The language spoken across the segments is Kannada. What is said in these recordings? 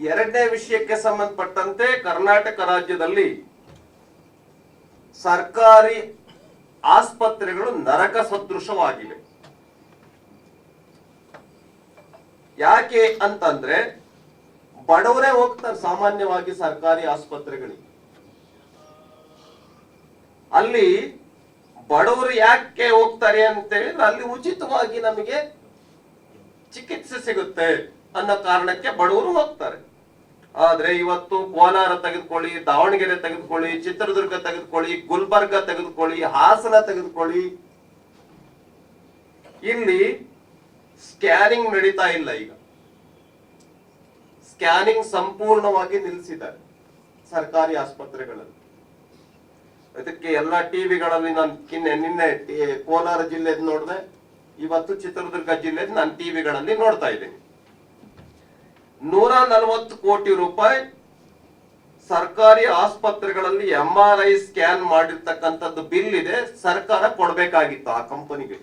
ಎರಡನೇ ವಿಷಯಕ್ಕೆ ಸಂಬಂಧಪಟ್ಟಂತೆ ಕರ್ನಾಟಕ ರಾಜ್ಯದಲ್ಲಿ ಸರ್ಕಾರಿ ಆಸ್ಪತ್ರೆಗಳು ನರಕ ಸದೃಶವಾಗಿವೆ. ಯಾಕೆ ಅಂತಂದ್ರೆ ಬಡವರೇ ಹೋಗ್ತಾರೆ ಸಾಮಾನ್ಯವಾಗಿ ಸರ್ಕಾರಿ ಆಸ್ಪತ್ರೆಗಳಿಗೆ. ಅಲ್ಲಿ ಬಡವರು ಯಾಕೆ ಹೋಗ್ತಾರೆ ಅಂತ ಹೇಳಿದ್ರೆ ಅಲ್ಲಿ ಉಚಿತವಾಗಿ ನಮಗೆ ಚಿಕಿತ್ಸೆ ಸಿಗುತ್ತೆ ಅನ್ನೋ ಕಾರಣಕ್ಕೆ ಬಡವರು ಹೋಗ್ತಾರೆ. ಆದ್ರೆ ಇವತ್ತು ಕೋಲಾರ ತೆಗೆದುಕೊಳ್ಳಿ, ದಾವಣಗೆರೆ ತೆಗೆದುಕೊಳ್ಳಿ, ಚಿತ್ರದುರ್ಗ ತೆಗೆದುಕೊಳ್ಳಿ, ಗುಲ್ಬರ್ಗ ತೆಗೆದುಕೊಳ್ಳಿ, ಹಾಸನ ತೆಗೆದುಕೊಳ್ಳಿ, ಇಲ್ಲಿ ಸ್ಕ್ಯಾನಿಂಗ್ ನಡೀತಾ ಇಲ್ಲ. ಈಗ ಸ್ಕ್ಯಾನಿಂಗ್ ಸಂಪೂರ್ಣವಾಗಿ ನಿಲ್ಲಿಸಿದ್ದಾರೆ ಸರ್ಕಾರಿ ಆಸ್ಪತ್ರೆಗಳಲ್ಲಿ. ಅದಕ್ಕೆ ಎಲ್ಲ ಟಿವಿಗಳಲ್ಲಿ ನಾನು ನಿನ್ನೆ ಕೋಲಾರ ಜಿಲ್ಲೆದ್ ನೋಡಿದೆ, ಇವತ್ತು ಚಿತ್ರದುರ್ಗ ಜಿಲ್ಲೆದ್ ನಾನು ಟಿವಿಗಳಲ್ಲಿ ನೋಡ್ತಾ ಇದ್ದೀನಿ. 140 ಕೋಟಿ ರೂಪಾಯಿ ಸರ್ಕಾರಿ ಆಸ್ಪತ್ರೆಗಳಲ್ಲಿ MRI ಸ್ಕ್ಯಾನ್ ಮಾಡಿರ್ತಕ್ಕಂಥದ್ದು ಬಿಲ್ ಇದೆ, ಸರ್ಕಾರ ಕೊಡ್ಬೇಕಾಗಿತ್ತು ಆ ಕಂಪನಿಗೆ.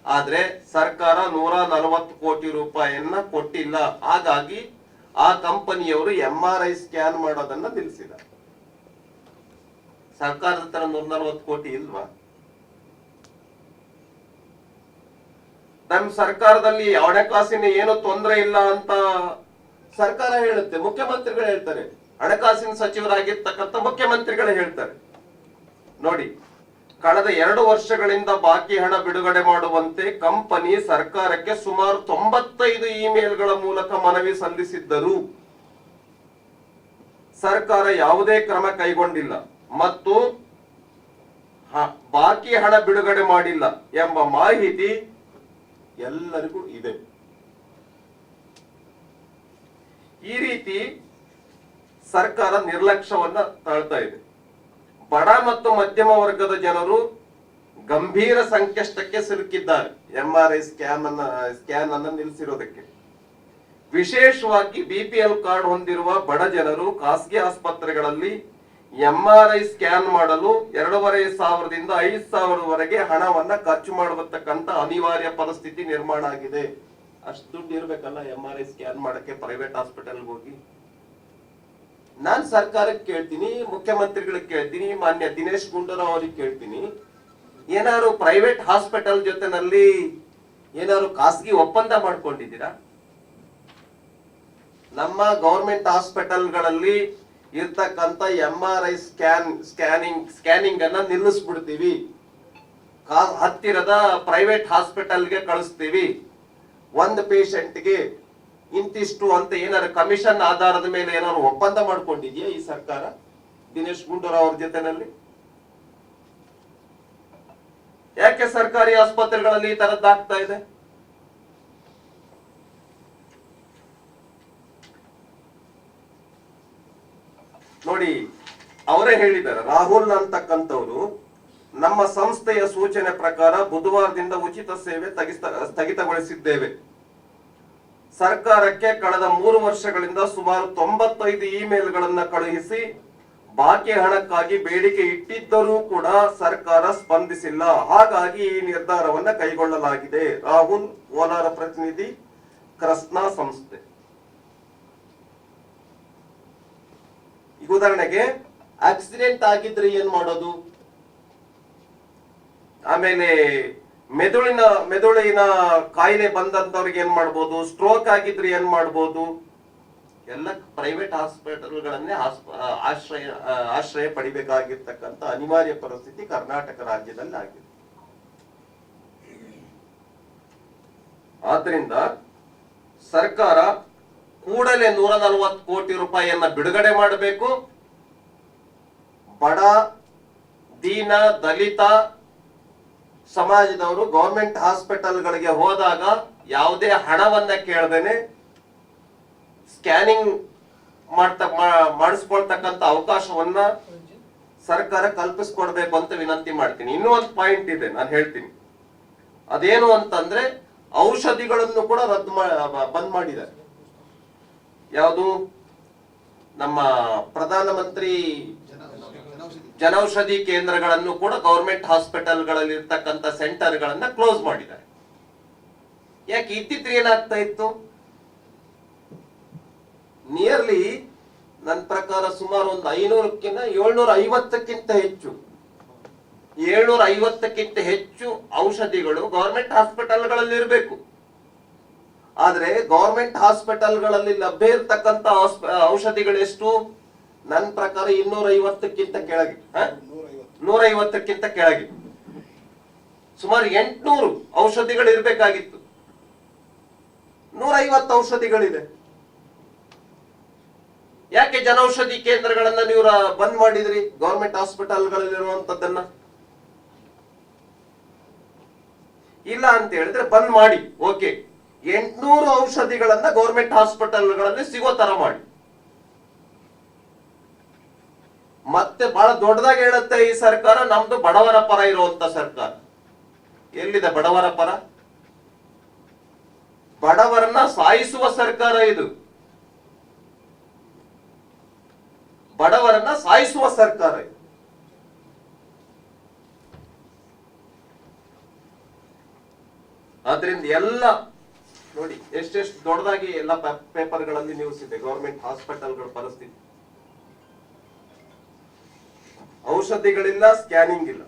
ಆದ್ರೆ ಸರ್ಕಾರ 140 ಕೋಟಿ ರೂಪಾಯಿಯನ್ನ ಕೊಟ್ಟಿಲ್ಲ. ಹಾಗಾಗಿ ಆ ಕಂಪನಿಯವರು MRI ಸ್ಕ್ಯಾನ್ ಮಾಡೋದನ್ನ ನಿಲ್ಲಿಸಿದ್ದಾರೆ. ಸರ್ಕಾರದ ಹತ್ರ 140 ಕೋಟಿ ಇಲ್ವಾ? ನಮ್ಮ ಸರ್ಕಾರದಲ್ಲಿ ಹಣಕಾಸಿನ ಏನು ತೊಂದರೆ ಇಲ್ಲ ಅಂತ ಸರ್ಕಾರ ಹೇಳುತ್ತೆ, ಮುಖ್ಯಮಂತ್ರಿಗಳು ಹೇಳ್ತಾರೆ, ಹಣಕಾಸಿನ ಸಚಿವರಾಗಿರ್ತಕ್ಕಂಥ ಮುಖ್ಯಮಂತ್ರಿಗಳೇ ಹೇಳ್ತಾರೆ. ನೋಡಿ, ಕಳೆದ 2 ವರ್ಷಗಳಿಂದ ಬಾಕಿ ಹಣ ಬಿಡುಗಡೆ ಮಾಡುವಂತೆ ಕಂಪನಿ ಸರ್ಕಾರಕ್ಕೆ ಸುಮಾರು 95 ಇಮೇಲ್ಗಳ ಮೂಲಕ ಮನವಿ ಸಲ್ಲಿಸಿದ್ದರು ಸರ್ಕಾರ ಯಾವುದೇ ಕ್ರಮ ಕೈಗೊಂಡಿಲ್ಲ ಮತ್ತು ಬಾಕಿ ಹಣ ಬಿಡುಗಡೆ ಮಾಡಿಲ್ಲ ಎಂಬ ಮಾಹಿತಿ ಎಲ್ಲರಿಗೂ ಇದೆ. ಈ ರೀತಿ ಸರ್ಕಾರ ನಿರ್ಲಕ್ಷ್ಯವನ್ನ ತಾಳ್ತಾ ಇದೆ. ಬಡ ಮತ್ತು ಮಧ್ಯಮ ವರ್ಗದ ಜನರು ಗಂಭೀರ ಸಂಕಷ್ಟಕ್ಕೆ ಸಿಲುಕಿದ್ದಾರೆ MRI ಸ್ಕ್ಯಾನ್ ಅನ್ನ ನಿಲ್ಲಿಸಿರೋದಕ್ಕೆ. ವಿಶೇಷವಾಗಿ BPL ಕಾರ್ಡ್ ಹೊಂದಿರುವ ಬಡ ಜನರು ಖಾಸಗಿ ಆಸ್ಪತ್ರೆಗಳಲ್ಲಿ MRI ಸ್ಕ್ಯಾನ್ ಮಾಡಲು 2,500 ದಿಂದ 5,000 ವರೆಗೆ ಹಣವನ್ನ ಖರ್ಚು ಮಾಡತಕ್ಕಂತ ಅನಿವಾರ್ಯ ಪರಿಸ್ಥಿತಿ ನಿರ್ಮಾಣ ಆಗಿದೆ. ಅಷ್ಟು ದುಡ್ಡು ಇರ್ಬೇಕಲ್ಲ MRI ಸ್ಕ್ಯಾನ್ ಮಾಡಕ್ಕೆ ಪ್ರೈವೇಟ್ ಹಾಸ್ಪಿಟಲ್ಗೆ ಹೋಗಿ. ನಾನ್ ಸರ್ಕಾರಕ್ಕೆ ಕೇಳ್ತೀನಿ, ಮುಖ್ಯಮಂತ್ರಿಗಳಿಗೆ ಕೇಳ್ತೀನಿ, ಮಾನ್ಯ ದಿನೇಶ್ ಗುಂಡೂರಾವ್ ಅವರಿಗೆ ಕೇಳ್ತೀನಿ, ಏನಾದ್ರು ಪ್ರೈವೇಟ್ ಹಾಸ್ಪಿಟಲ್ ಜೊತೆನಲ್ಲಿ ಏನಾದ್ರು ಖಾಸಗಿ ಒಪ್ಪಂದ ಮಾಡ್ಕೊಂಡಿದ್ದೀರಾ? ನಮ್ಮ ಗವರ್ಮೆಂಟ್ ಹಾಸ್ಪಿಟಲ್ಗಳಲ್ಲಿ ಇರ್ತಕ್ಕಂಥ MRI ಸ್ಕ್ಯಾನಿಂಗ್ ಅನ್ನ ನಿಲ್ಲಿಸ್ಬಿಡ್ತೀವಿ, ಹತ್ತಿರದ ಪ್ರೈವೇಟ್ ಹಾಸ್ಪಿಟಲ್ಗೆ ಕಳಿಸ್ತೀವಿ, ಒಂದು ಪೇಷಂಟ್ಗೆ ಇಂತಿಷ್ಟು ಅಂತ ಏನಾದ್ರು ಕಮಿಷನ್ ಆಧಾರದ ಮೇಲೆ ಏನಾದ್ರು ಒಪ್ಪಂದ ಮಾಡ್ಕೊಂಡಿದ್ಯಾ ಈ ಸರ್ಕಾರ ದಿನೇಶ್ ಗುಂಡೂರಾವ್ ಅವ್ರ ಜೊತೆನಲ್ಲಿ? ಯಾಕೆ ಸರ್ಕಾರಿ ಆಸ್ಪತ್ರೆಗಳಲ್ಲಿ ಈ ತರದ್ದಾಗ್ತಾ ಇದೆ? ನೋಡಿ, ಅವರೇ ಹೇಳಿದ್ದಾರೆ, ರಾಹುಲ್ ಅಂತಕ್ಕಂಥವ್ರು, ನಮ್ಮ ಸಂಸ್ಥೆಯ ಸೂಚನೆ ಪ್ರಕಾರ ಬುಧವಾರದಿಂದ ಉಚಿತ ಸೇವೆ ಸ್ಥಗಿತಗೊಳಿಸಿದ್ದೇವೆ. ಸರ್ಕಾರಕ್ಕೆ ಕಳೆದ 3 ವರ್ಷಗಳಿಂದ ಸುಮಾರು 95 ಇಮೇಲ್ಗಳನ್ನ ಕಳುಹಿಸಿ ಬಾಕಿ ಹಣಕ್ಕಾಗಿ ಬೇಡಿಕೆ ಇಟ್ಟಿದ್ದರೂ ಕೂಡ ಸರ್ಕಾರ ಸ್ಪಂದಿಸಿಲ್ಲ. ಹಾಗಾಗಿ ಈ ನಿರ್ಧಾರವನ್ನ ಕೈಗೊಳ್ಳಲಾಗಿದೆ. ರಾಹುಲ್, ಕೋಲಾರ ಪ್ರತಿನಿಧಿ, ಕ್ರಸ್ನಾ ಸಂಸ್ಥೆ. ಈಗ ಉದಾಹರಣೆಗೆ ಆಕ್ಸಿಡೆಂಟ್ ಆಗಿದ್ರೆ ಏನ್ ಮಾಡೋದು? ಆಮೇಲೆ ಮೆದುಳಿನ ಕಾಯಿಲೆ ಬಂದಂತವ್ರಿಗೆ ಏನ್ ಮಾಡ್ಬೋದು? ಸ್ಟ್ರೋಕ್ ಆಗಿದ್ರೆ ಏನ್ ಮಾಡ್ಬೋದು? ಎಲ್ಲ ಪ್ರೈವೇಟ್ ಹಾಸ್ಪಿಟಲ್ಗಳನ್ನೇ ಆಶ್ರಯ ಪಡಿಬೇಕಾಗಿರ್ತಕ್ಕಂಥ ಅನಿವಾರ್ಯ ಪರಿಸ್ಥಿತಿ ಕರ್ನಾಟಕ ರಾಜ್ಯದಲ್ಲಿ ಆಗಿದೆ. ಆದ್ರಿಂದ ಸರ್ಕಾರ ಕೂಡಲೇ 140 ಕೋಟಿ ರೂಪಾಯಿಯನ್ನ ಬಿಡುಗಡೆ ಮಾಡಬೇಕು. ಬಡ, ದೀನ, ದಲಿತ ಸಮಾಜದವರು ಗವರ್ಮೆಂಟ್ ಹಾಸ್ಪಿಟಲ್ಗಳಿಗೆ ಹೋದಾಗ ಯಾವುದೇ ಹಣವನ್ನ ಕೇಳದೇನೆ ಸ್ಕ್ಯಾನಿಂಗ್ ಮಾಡಿಸ್ಕೊಳ್ತಕ್ಕಂಥ ಅವಕಾಶವನ್ನ ಸರ್ಕಾರ ಕಲ್ಪಿಸ್ಕೊಡ್ಬೇಕು ಅಂತ ವಿನಂತಿ ಮಾಡ್ತೀನಿ. ಇನ್ನೂ ಒಂದು ಪಾಯಿಂಟ್ ಇದೆ, ನಾನು ಹೇಳ್ತೀನಿ. ಅದೇನು ಅಂತಂದ್ರೆ ಔಷಧಿಗಳನ್ನು ಕೂಡ ಬಂದ್ ಮಾಡಿದ್ದಾರೆ. ಯಾವುದು? ನಮ್ಮ ಪ್ರಧಾನಮಂತ್ರಿ ಜನೌಷಧಿ ಕೇಂದ್ರಗಳನ್ನು ಕೂಡ ಗವರ್ಮೆಂಟ್ ಹಾಸ್ಪಿಟಲ್ಗಳಲ್ಲಿ ಇರ್ತಕ್ಕಂಥ ಸೆಂಟರ್ಗಳನ್ನ ಕ್ಲೋಸ್ ಮಾಡಿದ್ದಾರೆ. ಯಾಕೆ? ಇತ್ತಿದ್ರೆ ಏನಾಗ್ತಾ ಇತ್ತು? ಅದರಲ್ಲಿ ನನ್ನ ಪ್ರಕಾರ ಸುಮಾರು ಒಂದು 500ಕ್ಕಿಂತ 750ಕ್ಕಿಂತ ಹೆಚ್ಚು 750ಕ್ಕಿಂತ ಹೆಚ್ಚು ಔಷಧಿಗಳು ಗವರ್ಮೆಂಟ್ ಹಾಸ್ಪಿಟಲ್ಗಳಲ್ಲಿ ಇರಬೇಕು. ಆದ್ರೆ ಗವರ್ಮೆಂಟ್ ಹಾಸ್ಪಿಟಲ್ಗಳಲ್ಲಿ ಲಭ್ಯ ಇರತಕ್ಕಂತ ಔಷಧಿಗಳು ಎಷ್ಟು? ನನ್ನ ಪ್ರಕಾರ 250ಕ್ಕಿಂತ ಕೆಳಗೆ, 150ಕ್ಕಿಂತ ಕೆಳಗೆ ಸುಮಾರು 800 ಔಷಧಿಗಳು ಇರಬೇಕಾಗಿತ್ತು. 150 ಔಷಧಿಗಳಿದೆ. ಯಾಕೆ ಜನೌಷಧಿ ಕೇಂದ್ರಗಳನ್ನ ನೀವು ಬಂದ್ ಮಾಡಿದ್ರಿ? ಗವರ್ಮೆಂಟ್ ಹಾಸ್ಪಿಟಲ್ಗಳಲ್ಲಿರುವಂತದ್ದನ್ನ ಇಲ್ಲ ಅಂತ ಹೇಳಿದ್ರೆ ಬಂದ್ ಮಾಡಿ, ಓಕೆ. 800 ಔಷಧಿಗಳನ್ನ ಗವರ್ಮೆಂಟ್ ಹಾಸ್ಪಿಟಲ್ಗಳಲ್ಲಿ ಸಿಗೋ ತರ ಮಾಡಿ. ಮತ್ತೆ ಬಹಳ ದೊಡ್ಡದಾಗಿ ಹೇಳುತ್ತೆ ಈ ಸರ್ಕಾರ, ನಮ್ದು ಬಡವರ ಪರ ಇರುವಂತ ಸರ್ಕಾರ. ಎಲ್ಲಿದೆ ಬಡವರ ಪರ? ಬಡವರನ್ನ ಸಾಯಿಸುವ ಸರ್ಕಾರ ಇದು. ಬಡವರನ್ನ ಸಾಯಿಸುವ ಸರ್ಕಾರ ಇದು. ಆದ್ರಿಂದ ಎಲ್ಲ ನೋಡಿ ಎಷ್ಟೆಷ್ಟು ದೊಡ್ಡದಾಗಿ ಎಲ್ಲ ಪೇಪರ್ಗಳಲ್ಲಿ ನ್ಯೂಸ್ ಇದೆ ಗವರ್ಮೆಂಟ್ ಹಾಸ್ಪಿಟಲ್ಗಳ ಪರಿಸ್ಥಿತಿ. ಔಷಧಿಗಳಿಲ್ಲ, ಸ್ಕ್ಯಾನಿಂಗ್ ಇಲ್ಲ.